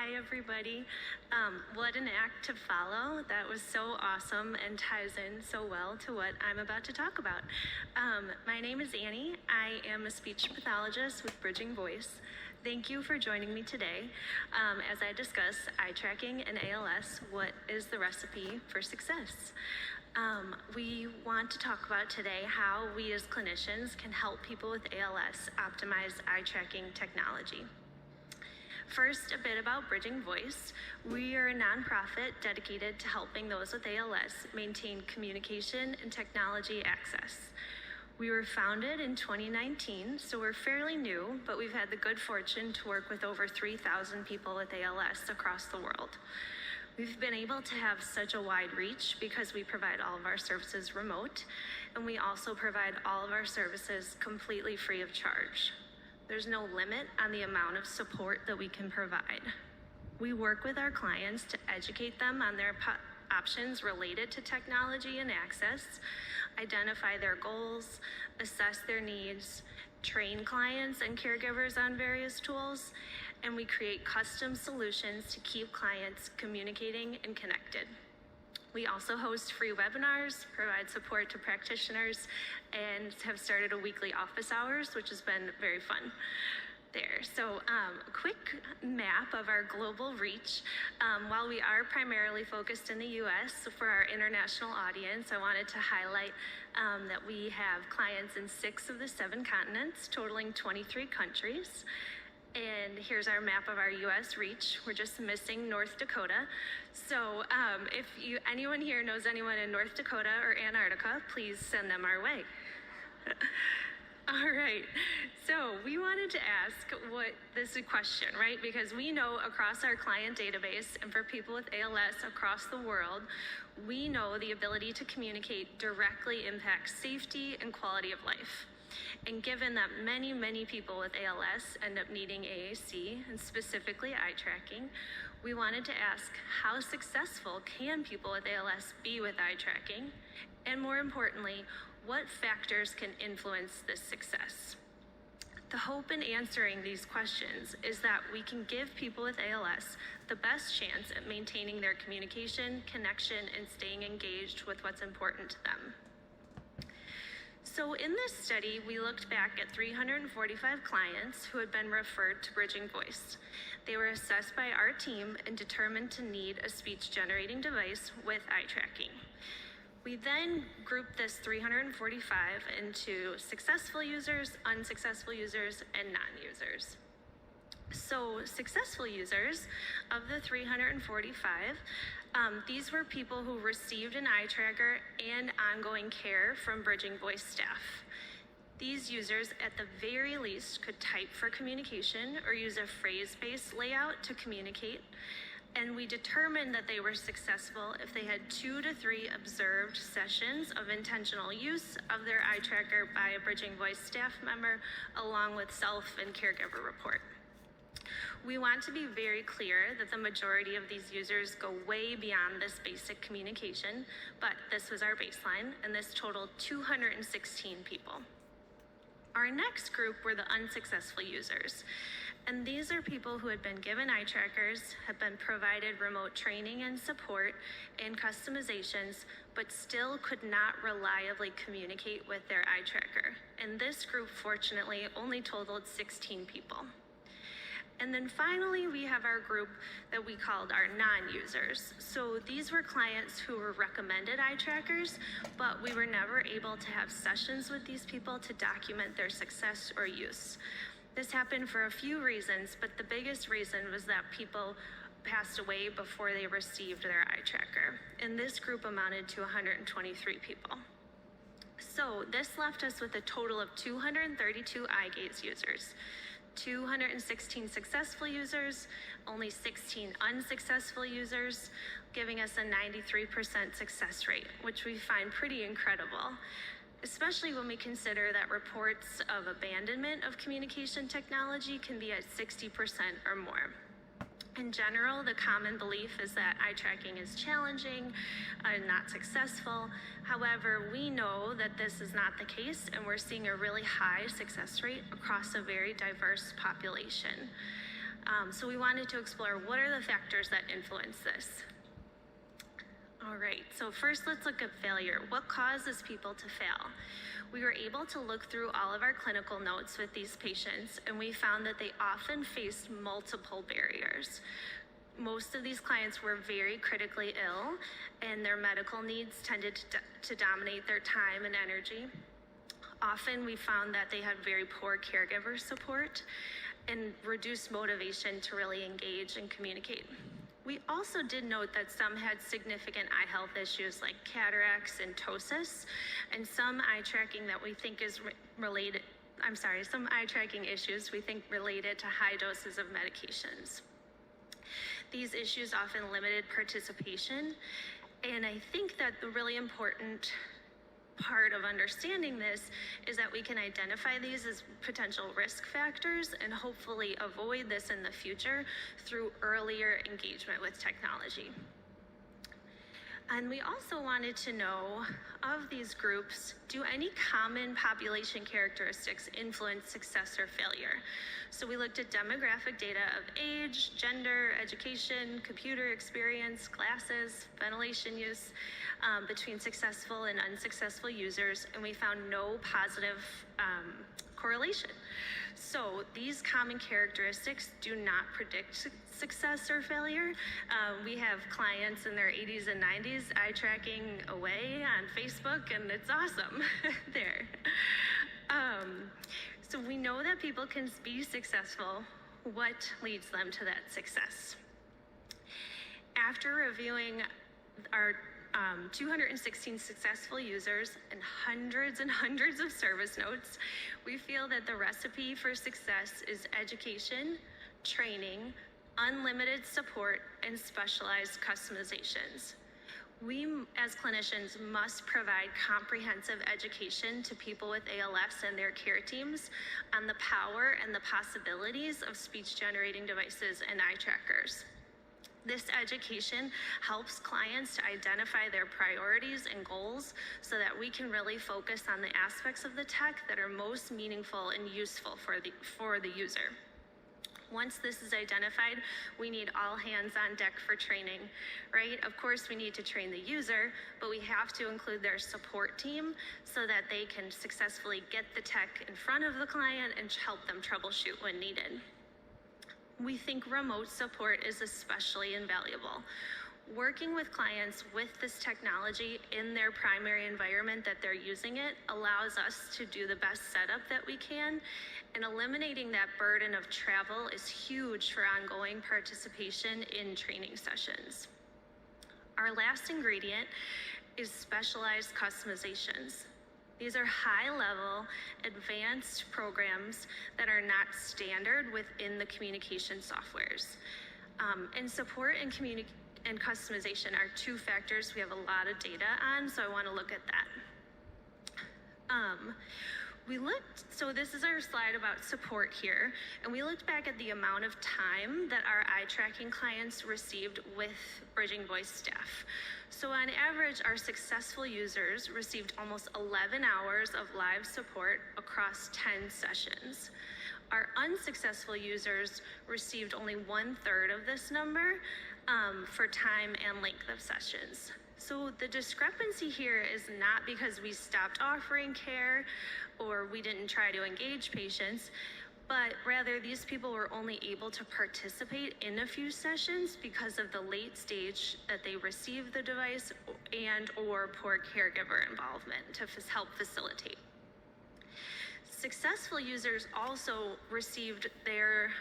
Hi, everybody. What an act to follow. That was so awesome and ties in so well to what I'm about to talk about. My name is Annie. I am a speech pathologist with Bridging Voice. Thank you for joining me today as I discuss eye tracking and ALS. What is the recipe for success? We want to talk about today how we as clinicians can help people with ALS optimize eye tracking technology. First, a bit about Bridging Voice. We are a nonprofit dedicated to helping those with ALS maintain communication and technology access. We were founded in 2019, so we're fairly new, but we've had the good fortune to work with over 3,000 people with ALS across the world. We've been able to have such a wide reach because we provide all of our services remote, and we also provide all of our services completely free of charge. There's no limit on the amount of support that we can provide. We work with our clients to educate them on their options related to technology and access, identify their goals, assess their needs, train clients and caregivers on various tools, and we create custom solutions to keep clients communicating and connected. We also host free webinars, provide support to practitioners, and have started a weekly office hours, which has been very fun there. So a quick map of our global reach. While we are primarily focused in the US, for our international audience, I wanted to highlight that we have clients in 6 of the 7 continents, totaling 23 countries. And here's our map of our US reach. We're just missing North Dakota. So if anyone here knows anyone in North Dakota or Antarctica, please send them our way. All right, so we wanted to ask this question, right? Because we know across our client database and for people with ALS across the world, we know the ability to communicate directly impacts safety and quality of life. And given that many, many people with ALS end up needing AAC, and specifically eye tracking, we wanted to ask how successful can people with ALS be with eye tracking? And more importantly, what factors can influence this success? The hope in answering these questions is that we can give people with ALS the best chance at maintaining their communication, connection, and staying engaged with what's important to them. So in this study, we looked back at 345 clients who had been referred to Bridging Voice. They were assessed by our team and determined to need a speech-generating device with eye tracking. We then grouped this 345 into successful users, unsuccessful users, and non-users. So successful users, of the 345, these were people who received an eye tracker and ongoing care from Bridging Voice staff. These users, at the very least, could type for communication or use a phrase-based layout to communicate. And we determined that they were successful if they had 2 to 3 observed sessions of intentional use of their eye tracker by a Bridging Voice staff member, along with self and caregiver report. We want to be very clear that the majority of these users go way beyond this basic communication, but this was our baseline, and this totaled 216 people. Our next group were the unsuccessful users. And these are people who had been given eye trackers, have been provided remote training and support and customizations, but still could not reliably communicate with their eye tracker. And this group, fortunately, only totaled 16 people. And then finally, we have our group that we called our non-users. So these were clients who were recommended eye trackers, but we were never able to have sessions with these people to document their success or use. This happened for a few reasons, but the biggest reason was that people passed away before they received their eye tracker. And this group amounted to 123 people. So this left us with a total of 232 eye gaze users, 216 successful users, only 16 unsuccessful users, giving us a 93% success rate, which we find pretty incredible, especially when we consider that reports of abandonment of communication technology can be at 60% or more. In general, the common belief is that eye tracking is challenging and not successful. However, we know that this is not the case, and we're seeing a really high success rate across a very diverse population. So we wanted to explore what are the factors that influence this. All right, so first let's look at failure. What causes people to fail? We were able to look through all of our clinical notes with these patients, and we found that they often faced multiple barriers. Most of these clients were very critically ill, and their medical needs tended to dominate their time and energy. Often we found that they had very poor caregiver support and reduced motivation to really engage and communicate. We also did note that some had significant eye health issues like cataracts and ptosis, and some eye tracking that we think is some eye tracking issues we think related to high doses of medications. These issues often limited participation, and I think that the really important part of understanding this is that we can identify these as potential risk factors and hopefully avoid this in the future through earlier engagement with technology. And we also wanted to know, of these groups, do any common population characteristics influence success or failure? So we looked at demographic data of age, gender, education, computer experience, glasses, ventilation use, between successful and unsuccessful users, and we found no positive correlation. So these common characteristics do not predict success or failure. We have clients in their 80s and 90s eye tracking away on Facebook, and it's awesome there. So we know that people can be successful. What leads them to that success? After reviewing our 216 successful users and hundreds of service notes, we feel that the recipe for success is education, training, unlimited support, and specialized customizations. We, as clinicians, must provide comprehensive education to people with ALS and their care teams on the power and the possibilities of speech-generating devices and eye trackers. This education helps clients to identify their priorities and goals so that we can really focus on the aspects of the tech that are most meaningful and useful for the user. Once this is identified, we need all hands on deck for training, right? Of course, we need to train the user, but we have to include their support team so that they can successfully get the tech in front of the client and help them troubleshoot when needed. We think remote support is especially invaluable. Working with clients with this technology in their primary environment that they're using it allows us to do the best setup that we can, and eliminating that burden of travel is huge for ongoing participation in training sessions. Our last ingredient is specialized customizations. These are high-level, advanced programs that are not standard within the communication softwares. And support and customization are two factors we have a lot of data on, so I want to look at that. So this is our slide about support here, and we looked back at the amount of time that our eye tracking clients received with Bridging Voice staff. So on average, our successful users received almost 11 hours of live support across 10 sessions. Our unsuccessful users received only 1/3 of this number for time and length of sessions. So the discrepancy here is not because we stopped offering care or we didn't try to engage patients, but rather these people were only able to participate in a few sessions because of the late stage that they received the device and or poor caregiver involvement to help facilitate. Successful users also received their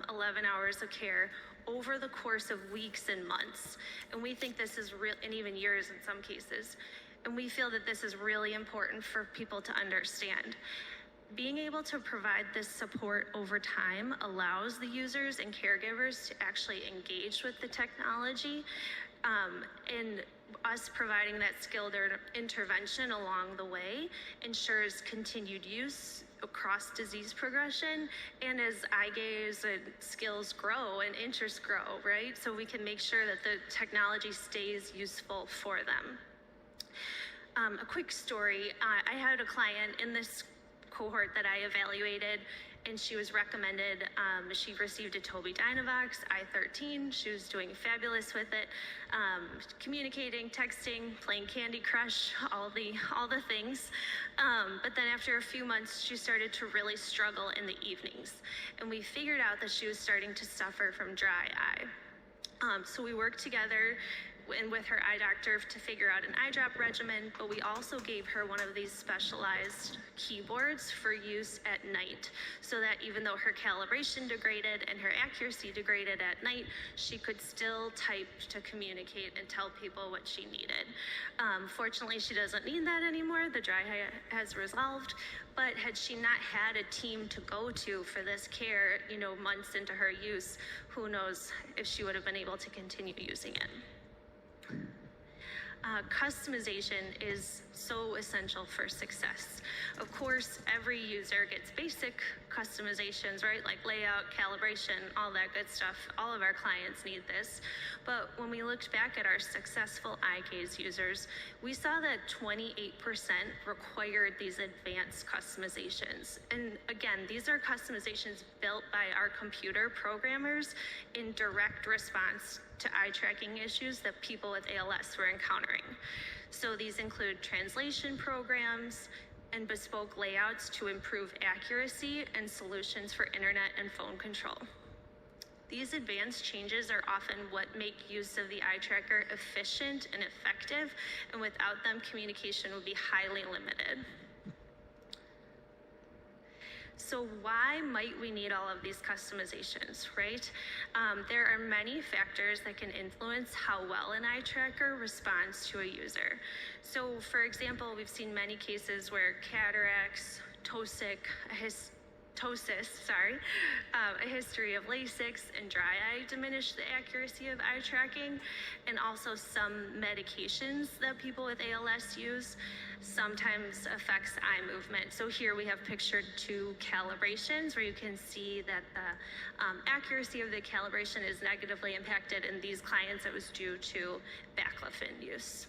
11 hours of care over the course of weeks and months. And we think this is real, and even years in some cases. And we feel that this is really important for people to understand. Being able to provide this support over time allows the users and caregivers to actually engage with the technology, and us providing that skilled intervention along the way ensures continued use across disease progression and as eye gaze and skills grow and interests grow, right? So we can make sure that the technology stays useful for them. A quick story, I had a client in this cohort that I evaluated, and she was recommended, she received a Tobii Dynavox i13. She was doing fabulous with it, communicating, texting, playing Candy Crush, all the things. But then after a few months, she started to really struggle in the evenings, and we figured out that she was starting to suffer from dry eye. So we worked together and with her eye doctor to figure out an eye drop regimen, but we also gave her one of these specialized keyboards for use at night, so that even though her calibration degraded and her accuracy degraded at night, she could still type to communicate and tell people what she needed. Fortunately, she doesn't need that anymore. The dry eye has resolved, but had she not had a team to go to for this care, months into her use, who knows if she would have been able to continue using it. Customization is so essential for success. Of course, every user gets basic customizations, right? Like layout, calibration, all that good stuff. All of our clients need this. But when we looked back at our successful eye gaze users, we saw that 28% required these advanced customizations. And again, these are customizations built by our computer programmers in direct response to eye tracking issues that people with ALS were encountering. So these include translation programs and bespoke layouts to improve accuracy and solutions for internet and phone control. These advanced changes are often what make use of the eye tracker efficient and effective, and without them, communication would be highly limited. So why might we need all of these customizations, right? There are many factors that can influence how well an eye tracker responds to a user. So for example, we've seen many cases where cataracts, a history of Lasix and dry eye diminish the accuracy of eye tracking, and also some medications that people with ALS use sometimes affects eye movement. So here we have pictured two calibrations where you can see that the accuracy of the calibration is negatively impacted. In these clients, it was due to baclofen use.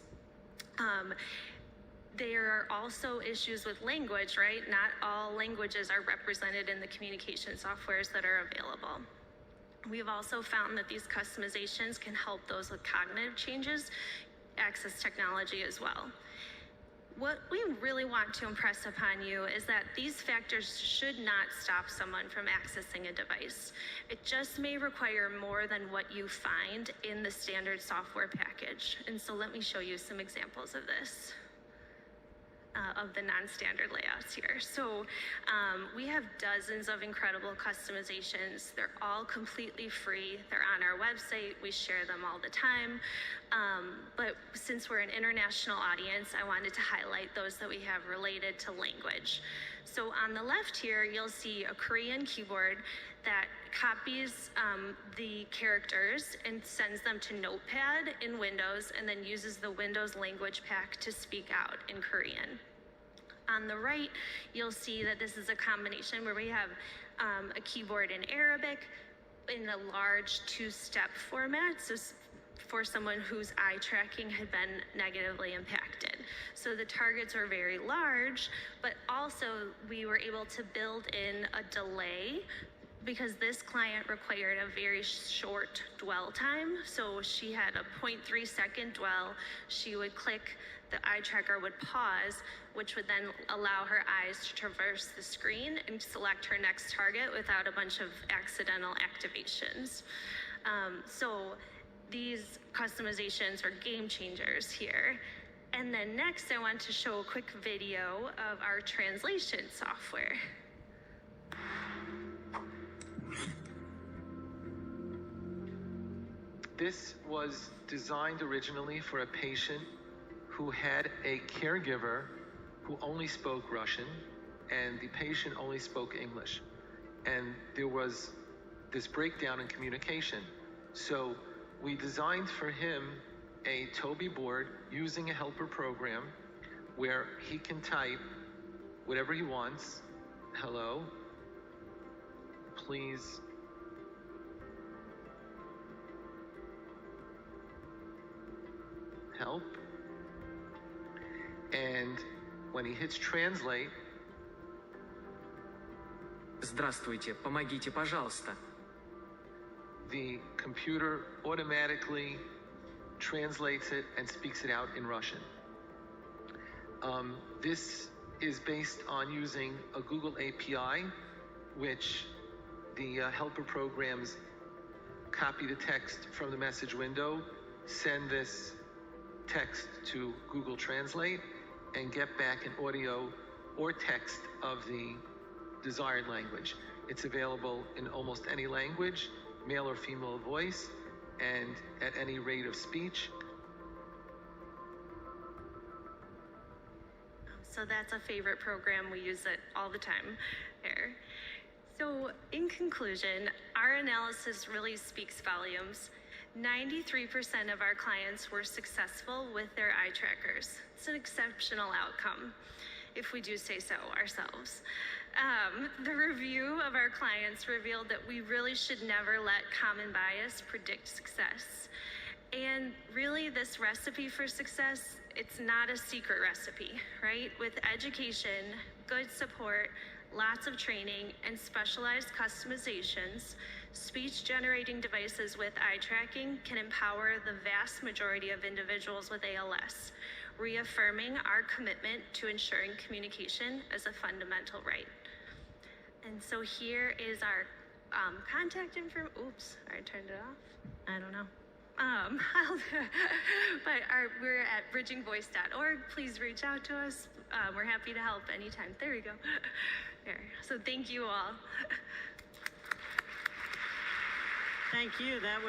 There are also issues with language, right? Not all languages are represented in the communication softwares that are available. We've also found that these customizations can help those with cognitive changes access technology as well. What we really want to impress upon you is that these factors should not stop someone from accessing a device. It just may require more than what you find in the standard software package. And so let me show you some examples of this. Of the non-standard layouts here. So we have dozens of incredible customizations. They're all completely free. They're on our website. We share them all the time. But since we're an international audience, I wanted to highlight those that we have related to language. So on the left here, you'll see a Korean keyboard that copies the characters and sends them to Notepad in Windows, and then uses the Windows language pack to speak out in Korean. On the right, you'll see that this is a combination where we have a keyboard in Arabic in a large two-step format, so for someone whose eye tracking had been negatively impacted. So the targets are very large, but also we were able to build in a delay because this client required a very short dwell time. So she had a 0.3 second dwell. She would click, the eye tracker would pause, which would then allow her eyes to traverse the screen and select her next target without a bunch of accidental activations. So these customizations are game changers here. And then next, I want to show a quick video of our translation software. This was designed originally for a patient who had a caregiver who only spoke Russian, and the patient only spoke English. And there was this breakdown in communication. So we designed for him a Tobii board using a helper program where he can type whatever he wants. Hello, please help. And when he hits translate, Здравствуйте, помогите, пожалуйста. The computer automatically translates it and speaks it out in Russian. This is based on using a Google API, which the helper programs copy the text from the message window, send this text to Google Translate, and get back an audio or text of the desired language. It's available in almost any language, male or female voice, and at any rate of speech. So that's a favorite program. We use it all the time there. So in conclusion, our analysis really speaks volumes. 93% of our clients were successful with their eye trackers. It's an exceptional outcome, if we do say so ourselves. The review of our clients revealed that we really should never let common bias predict success. And really, this recipe for success, it's not a secret recipe, right? With education, good support, lots of training, and specialized customizations, speech-generating devices with eye tracking can empower the vast majority of individuals with ALS, reaffirming our commitment to ensuring communication as a fundamental right. And so here is our contact info. Oops, I turned it off. I don't know. But we're at bridgingvoice.org. Please reach out to us. We're happy to help anytime. There we go. There. So thank you all. Thank you. That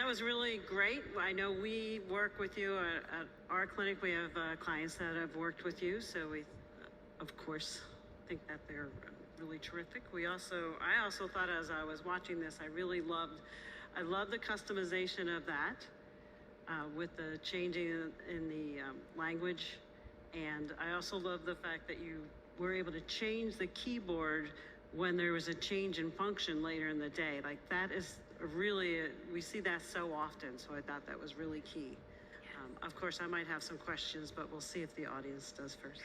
was really great. I know we work with you at our clinic. We have clients that have worked with you, so we, of course, think that they're really terrific. I also thought as I was watching this, I love the customization of that with the changing in the language. And I also love the fact that you were able to change the keyboard when there was a change in function later in the day. Like that is really, we see that so often. So I thought that was really key. Of course, I might have some questions, but we'll see if the audience does first.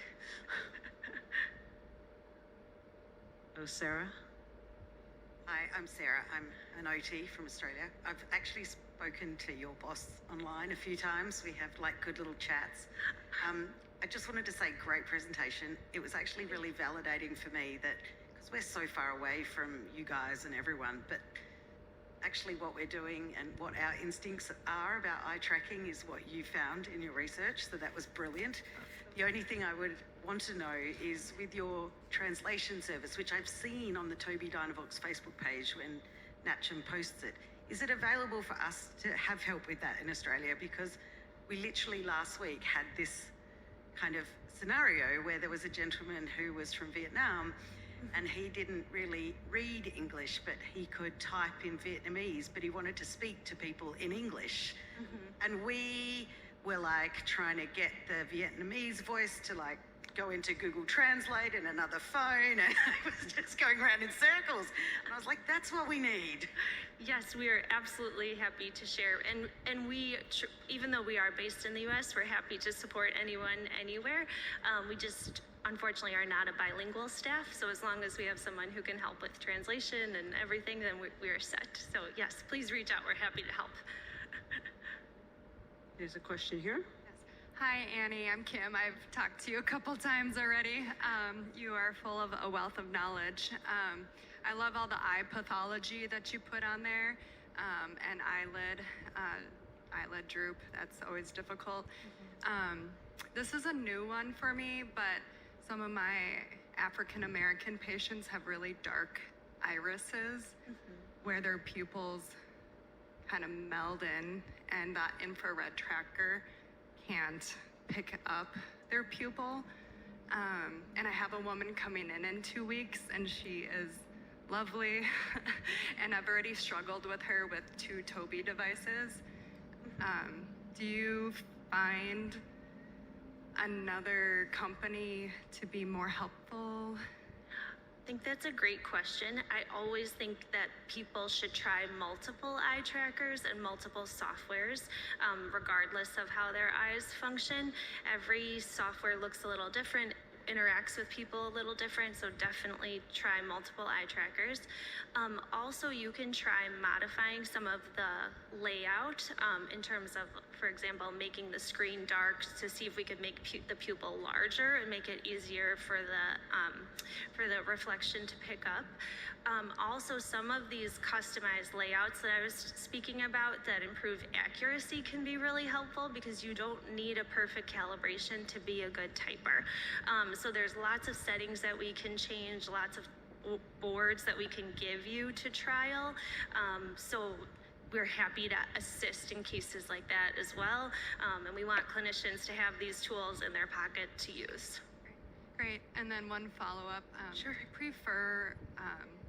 Oh, Sarah? Hi, I'm Sarah. I'm an OT from Australia. I've actually spoken to your boss online a few times. We have like good little chats. I just wanted to say great presentation. It was actually really validating for me that, because we're so far away from you guys and everyone, but actually what we're doing and what our instincts are about eye tracking is what you found in your research, so that was brilliant. The only thing I would want to know is with your translation service, which I've seen on the Toby Dynavox Facebook page when Natchem posts it, is it available for us to have help with that in Australia? Because we literally last week had this kind of scenario where there was a gentleman who was from Vietnam and he didn't really read English, but he could type in Vietnamese, but he wanted to speak to people in English. And we were like trying to get the Vietnamese voice to like go into Google Translate and another phone, and I was just going around in circles. And I was like, that's what we need. Yes, we are absolutely happy to share. And we, even though we are based in the US, we're happy to support anyone, anywhere. We just, unfortunately, are not a bilingual staff. So as long as we have someone who can help with translation and everything, then we are set. So yes, please reach out. We're happy to help. There's a question here. Hi, Annie. I'm Kim. I've talked to you a couple times already. You are full of a wealth of knowledge. I love all the eye pathology that you put on there, and eyelid droop. That's always difficult. This is a new one for me, but some of my African American patients have really dark irises where their pupils kind of meld in, and that infrared tracker can't pick up their pupil. And I have a woman coming in 2 weeks, and she is lovely. And I've already struggled with her with 2 Toby devices. Do you find another company to be more helpful? I think that's a great question. I always think that people should try multiple eye trackers and multiple softwares, regardless of how their eyes function. Every software looks a little different. interacts with people a little different, so definitely try multiple eye trackers. Also, you can try modifying some of the layout in terms of, for example, making the screen dark to see if we could make the pupil larger and make it easier for the reflection to pick up. Also, some of these customized layouts that I was speaking about that improve accuracy can be really helpful because you don't need a perfect calibration to be a good typer. So there's lots of settings that we can change, lots of boards that we can give you to trial. So we're happy to assist in cases like that as well. And we want clinicians to have these tools in their pocket to use. Great. And then one follow-up. Sure. Do you prefer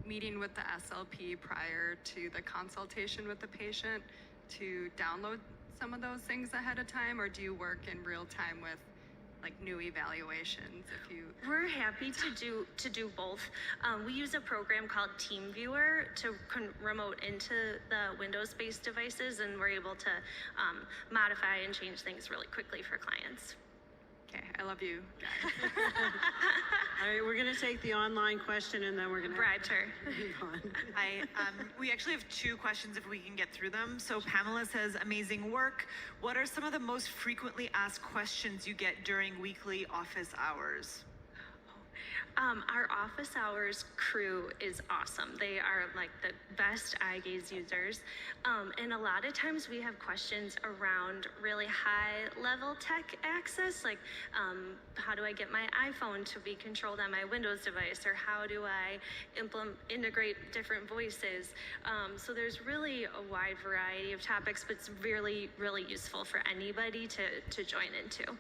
meeting with the SLP prior to the consultation with the patient to download some of those things ahead of time, or do you work in real time with like new evaluations? If you We're happy to do both. We use a program called TeamViewer to remote into the Windows-based devices, and we're able to modify and change things really quickly for clients. Okay, I love you guys. All right, we're going to take the online question and then we're going to Bribed her. move on. Hi, we actually have two questions if we can get through them. So Pamela says, amazing work. What are some of the most frequently asked questions you get during weekly office hours? Our office hours crew is awesome. They are like the best eye gaze users. And a lot of times we have questions around really high level tech access, like how do I get my iPhone to be controlled on my Windows device, or how do I integrate different voices? So there's really a wide variety of topics, but it's really, really useful for anybody to join into.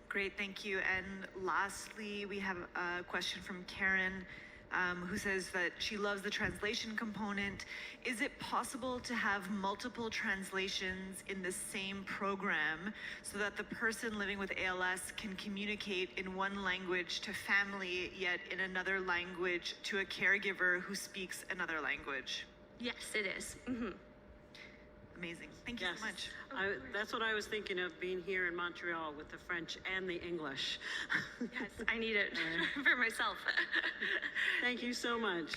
Great, thank you. And lastly, we have a question from Karen, who says that she loves the translation component. Is it possible to have multiple translations in the same program so that the person living with ALS can communicate in one language to family, yet in another language to a caregiver who speaks another language? Yes, it is. Mm-hmm. Amazing. Thank you Yes, so much. that's what I was thinking of, being here in Montreal with the French and the English. Yes, I need it for myself. Thank you so much.